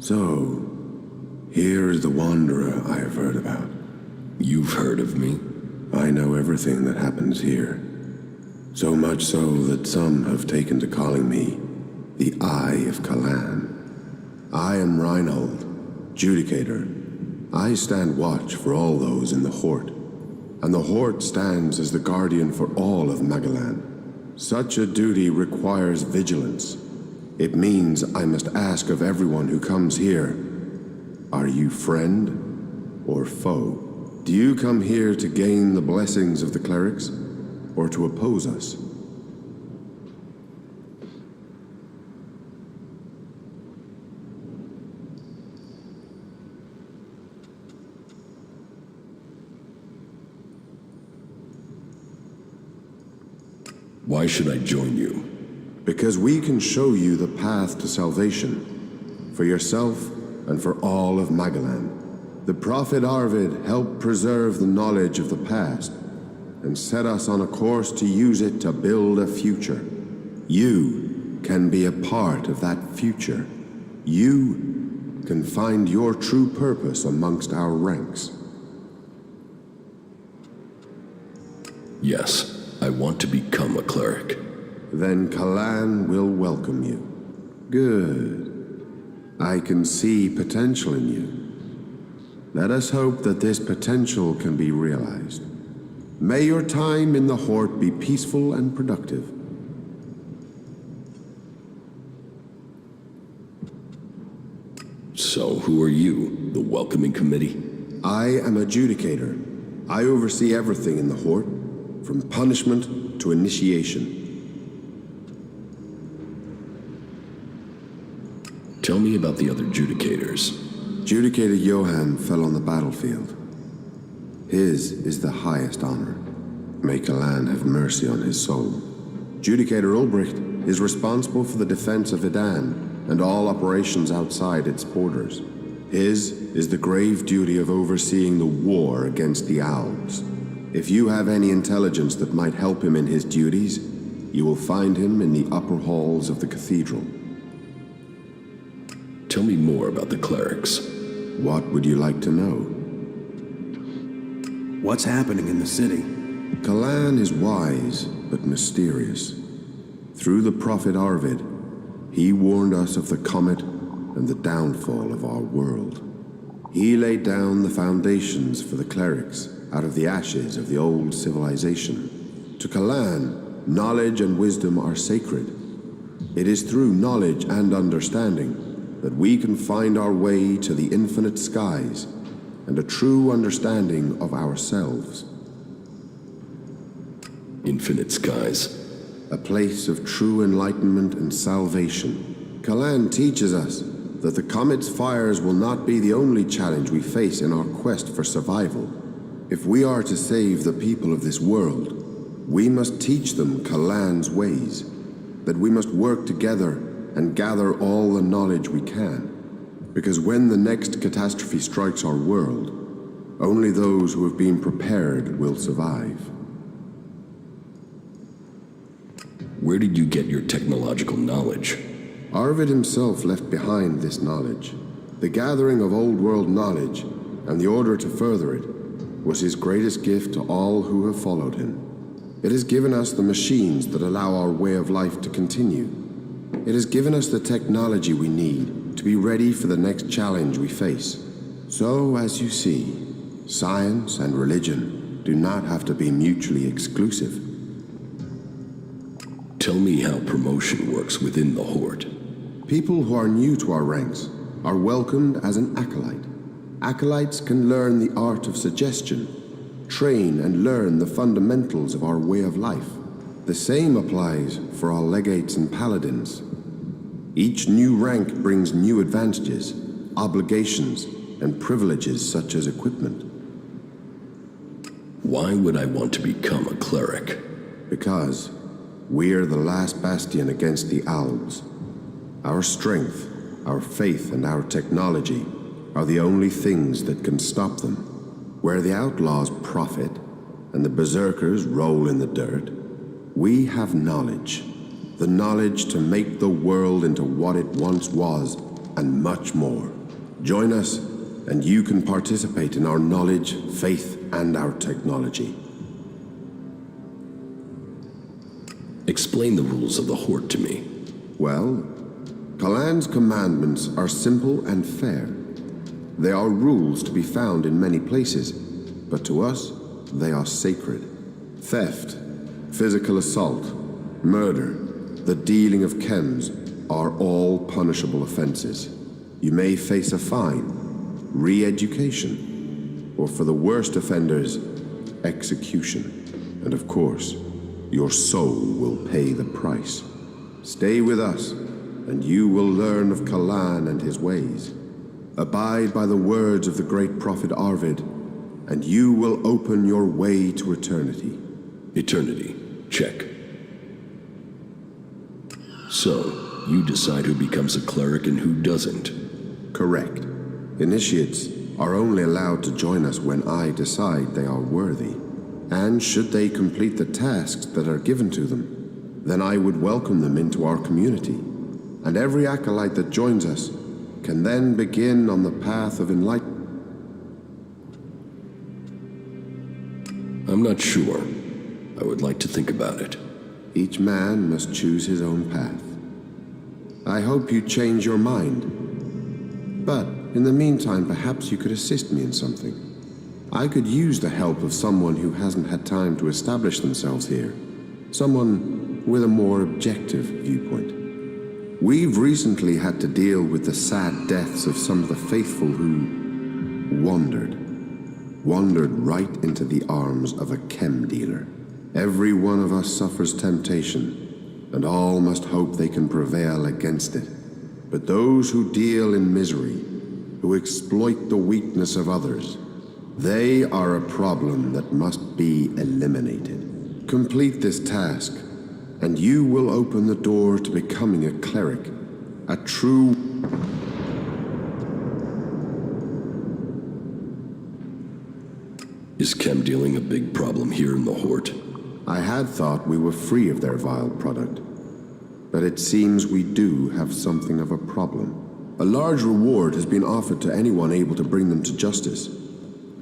So, here is the wanderer I have heard about. You've heard of me? I know everything that happens here. So much so that some have taken to calling me the Eye of Kalan. I am Reinhold, Judicator. I stand watch for all those in the Hort, and the Hort stands as the guardian for all of Magalan. Such a duty requires vigilance. It means I must ask of everyone who comes here, are you friend or foe? Do you come here to gain the blessings of the clerics, or to oppose us? Why should I join you? Because we can show you the path to salvation, for yourself and for all of Magalan. The Prophet Arvid helped preserve the knowledge of the past and set us on a course to use it to build a future. You can be a part of that future. You can find your true purpose amongst our ranks. Yes, I want to become a cleric. Then Kalan will welcome you. Good. I can see potential in you. Let us hope that this potential can be realized. May your time in the Hort be peaceful and productive. So, who are you? The welcoming committee? I am a Judicator. I oversee everything in the Hort, from punishment to initiation. Tell me about the other Judicators. Judicator Johann fell on the battlefield. His is the highest honor. May Kalan have mercy on his soul. Judicator Ulbricht is responsible for the defense of Idan and all operations outside its borders. His is the grave duty of overseeing the war against the Owls. If you have any intelligence that might help him in his duties, you will find him in the upper halls of the cathedral. Tell me more about the clerics. What would you like to know? What's happening in the city? Kalan is wise, but mysterious. Through the Prophet Arvid, he warned us of the comet and the downfall of our world. He laid down the foundations for the clerics out of the ashes of the old civilization. To Kalan, knowledge and wisdom are sacred. It is through knowledge and understanding that we can find our way to the infinite skies and a true understanding of ourselves. Infinite skies? A place of true enlightenment and salvation. Kalan teaches us that the comet's fires will not be the only challenge we face in our quest for survival. If we are to save the people of this world, we must teach them Kalan's ways, that we must work together and gather all the knowledge we can. Because when the next catastrophe strikes our world, only those who have been prepared will survive. Where did you get your technological knowledge? Arvid himself left behind this knowledge. The gathering of old world knowledge, and the order to further it, was his greatest gift to all who have followed him. It has given us the machines that allow our way of life to continue. It has given us the technology we need to be ready for the next challenge we face. So, as you see, science and religion do not have to be mutually exclusive. Tell me how promotion works within the Hort. People who are new to our ranks are welcomed as an acolyte. Acolytes can learn the art of suggestion, train and learn the fundamentals of our way of life. The same applies for our legates and paladins. Each new rank brings new advantages, obligations, and privileges such as equipment. Why would I want to become a cleric? Because we're the last bastion against the Owls. Our strength, our faith, and our technology are the only things that can stop them. Where the outlaws profit and the berserkers roll in the dirt, we have knowledge. The knowledge to make the world into what it once was and much more. Join us, and you can participate in our knowledge, faith, and our technology. Explain the rules of the Horde to me. Well, Kalan's commandments are simple and fair. They are rules to be found in many places, but to us, they are sacred. Theft, physical assault, murder, the dealing of chems are all punishable offenses. You may face a fine, re-education, or for the worst offenders, execution. And of course, your soul will pay the price. Stay with us, and you will learn of Kalan and his ways. Abide by the words of the great prophet Arvid, and you will open your way to eternity. Eternity. Check. So, you decide who becomes a cleric and who doesn't. Correct. Initiates are only allowed to join us when I decide they are worthy. And should they complete the tasks that are given to them, then I would welcome them into our community. And every acolyte that joins us can then begin on the path of enlightenment. I'm not sure. I would like to think about it. Each man must choose his own path. I hope you change your mind. But in the meantime, perhaps you could assist me in something. I could use the help of someone who hasn't had time to establish themselves here. Someone with a more objective viewpoint. We've recently had to deal with the sad deaths of some of the faithful who wandered right into the arms of a chem dealer. Every one of us suffers temptation, and all must hope they can prevail against it. But those who deal in misery, who exploit the weakness of others, they are a problem that must be eliminated. Complete this task, and you will open the door to becoming a cleric, a true... Is chem dealing a big problem here in the Horde? I had thought we were free of their vile product, but it seems we do have something of a problem. A large reward has been offered to anyone able to bring them to justice.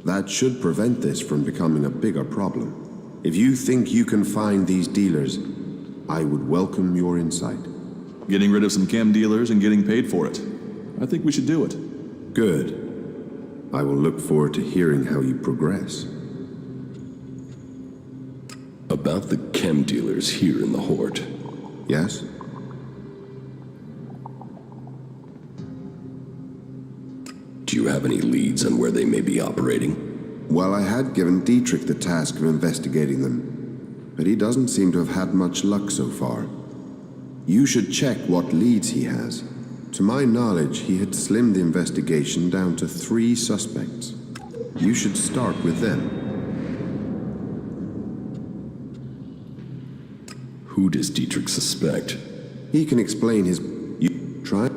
That should prevent this from becoming a bigger problem. If you think you can find these dealers, I would welcome your insight. Getting rid of some chem dealers and getting paid for it. I think we should do it. Good. I will look forward to hearing how you progress. About the chem dealers here in the Horde. Yes? Do you have any leads on where they may be operating? Well, I had given Dietrich the task of investigating them, but he doesn't seem to have had much luck so far. You should check what leads he has. To my knowledge, he had slimmed the investigation down to 3 suspects. You should start with them. Who does Dietrich suspect? He can explain his... You try?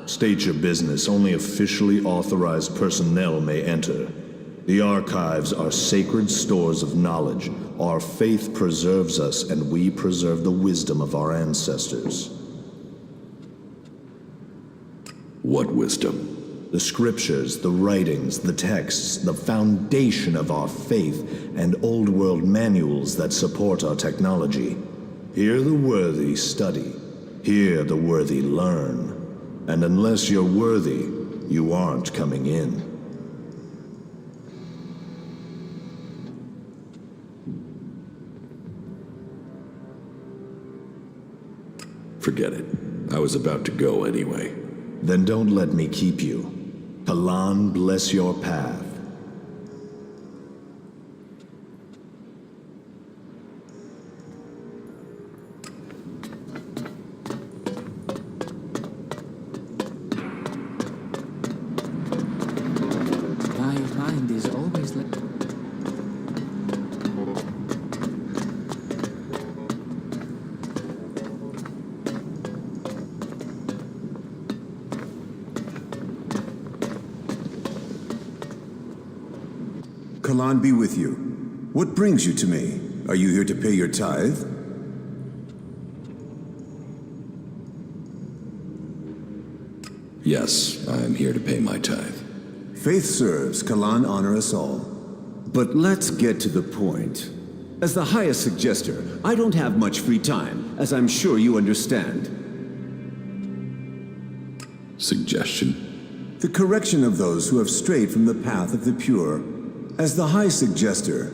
State your business. Only officially authorized personnel may enter. The archives are sacred stores of knowledge. Our faith preserves us, and we preserve the wisdom of our ancestors. What wisdom? The scriptures, the writings, the texts, the foundation of our faith, and old world manuals that support our technology. Here the worthy study. Here the worthy learn. And unless you're worthy, you aren't coming in. Forget it. I was about to go anyway. Then don't let me keep you. Kalan bless your path. Kalan be with you. What brings you to me? Are you here to pay your tithe? Yes, I am here to pay my tithe. Faith serves, Kalan honor us all. But let's get to the point. As the highest suggester, I don't have much free time, as I'm sure you understand. Suggestion? The correction of those who have strayed from the path of the pure. As the high suggester,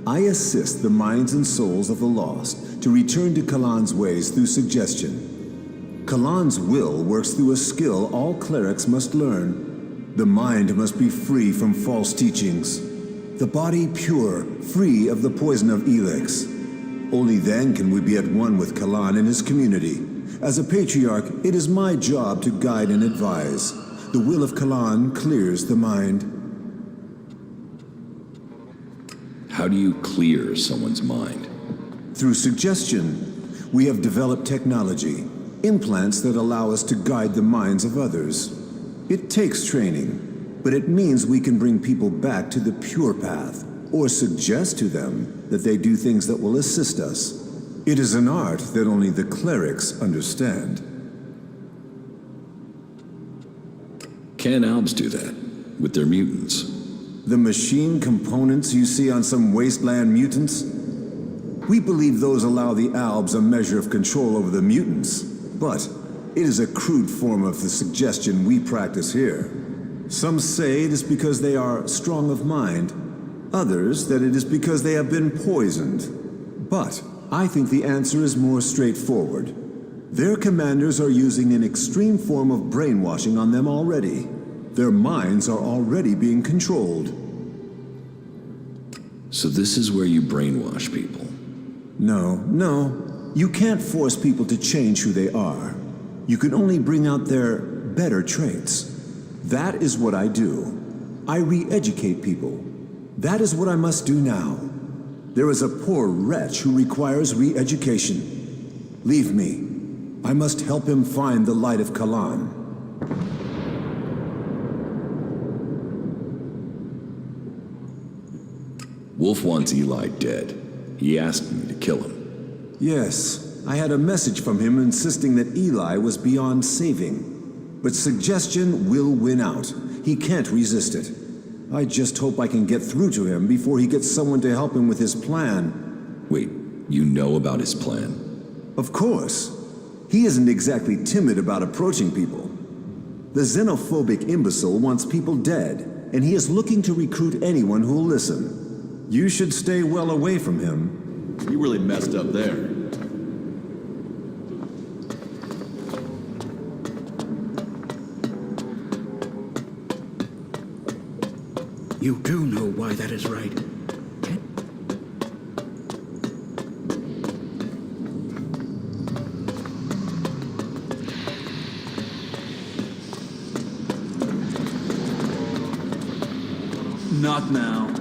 I assist the minds and souls of the lost to return to Kalan's ways through suggestion. Kalan's will works through a skill all clerics must learn. The mind must be free from false teachings. The body pure, free of the poison of ELEX. Only then can we be at one with Kalan and his community. As a patriarch, it is my job to guide and advise. The will of Kalan clears the mind. How do you clear someone's mind? Through suggestion, we have developed technology, implants that allow us to guide the minds of others. It takes training, but it means we can bring people back to the pure path, or suggest to them that they do things that will assist us. It is an art that only the clerics understand. Can Albs do that with their mutants? The machine components you see on some wasteland mutants? We believe those allow the Albs a measure of control over the mutants, but it is a crude form of the suggestion we practice here. Some say it is because they are strong of mind, others that it is because they have been poisoned. But I think the answer is more straightforward. Their commanders are using an extreme form of brainwashing on them already. Their minds are already being controlled. So this is where you brainwash people? No. You can't force people to change who they are. You can only bring out their better traits. That is what I do. I re-educate people. That is what I must do now. There is a poor wretch who requires re-education. Leave me. I must help him find the light of Kalan. Wolf wants Eli dead. He asked me to kill him. Yes, I had a message from him insisting that Eli was beyond saving. But suggestion will win out. He can't resist it. I just hope I can get through to him before he gets someone to help him with his plan. Wait, you know about his plan? Of course. He isn't exactly timid about approaching people. The xenophobic imbecile wants people dead, and he is looking to recruit anyone who'll listen. You should stay well away from him. You really messed up there. You do know why that is right. Not now.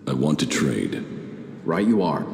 I want to trade. Right you are.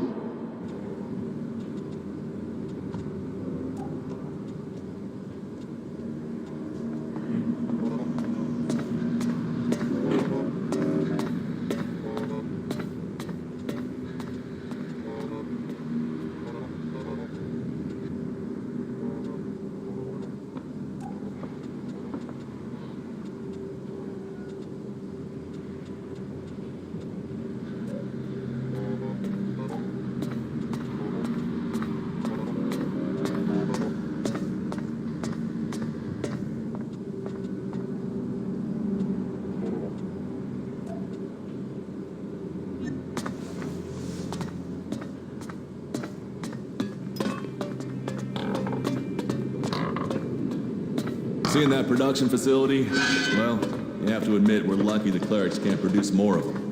Seeing that production facility? Well, you have to admit we're lucky the clerics can't produce more of them.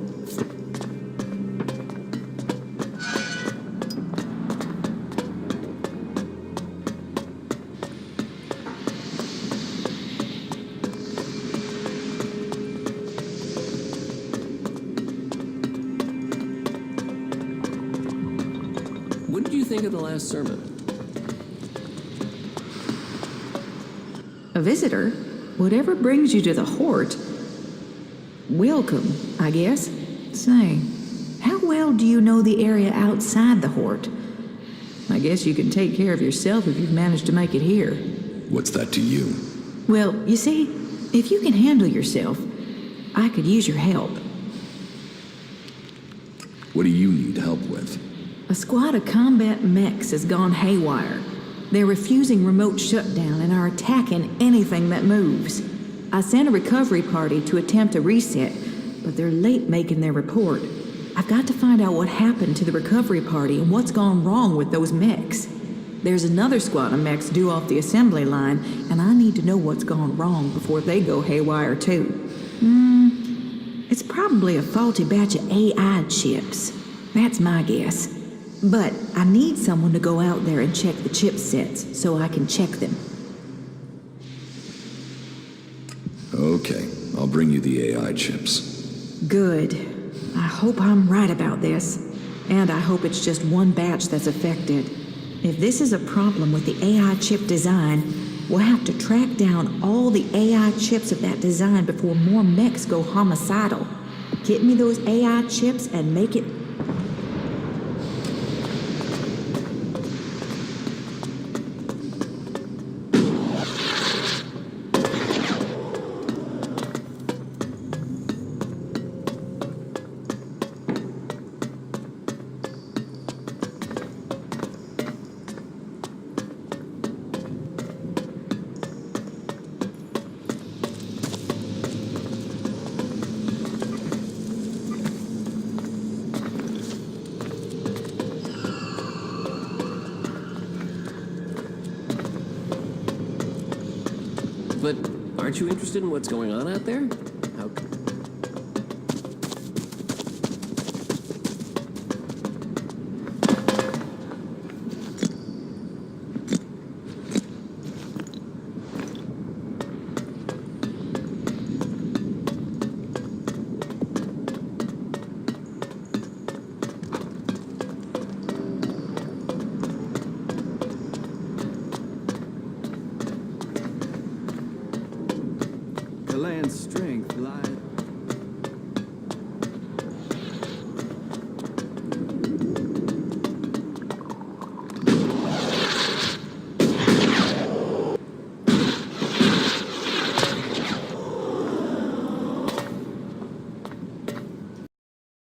you think of the last sermon? A visitor? Whatever brings you to the Hort. Welcome, I guess. Say, how well do you know the area outside the Hort? I guess you can take care of yourself if you've managed to make it here. What's that to you? Well, you see, if you can handle yourself, I could use your help. What do you need help with? A squad of combat mechs has gone haywire. They're refusing remote shutdown and are attacking anything that moves. I sent a recovery party to attempt a reset, but they're late making their report. I've got to find out what happened to the recovery party and what's gone wrong with those mechs. There's another squad of mechs due off the assembly line, and I need to know what's gone wrong before they go haywire too. It's probably a faulty batch of AI chips. That's my guess. But I need someone to go out there and check the chipsets so I can check them. Okay, I'll bring you the AI chips. Good. I hope I'm right about this. And I hope it's just one batch that's affected. If this is a problem with the AI chip design, we'll have to track down all the AI chips of that design before more mechs go homicidal. Get me those AI chips and make it... But aren't you interested in what's going on out there?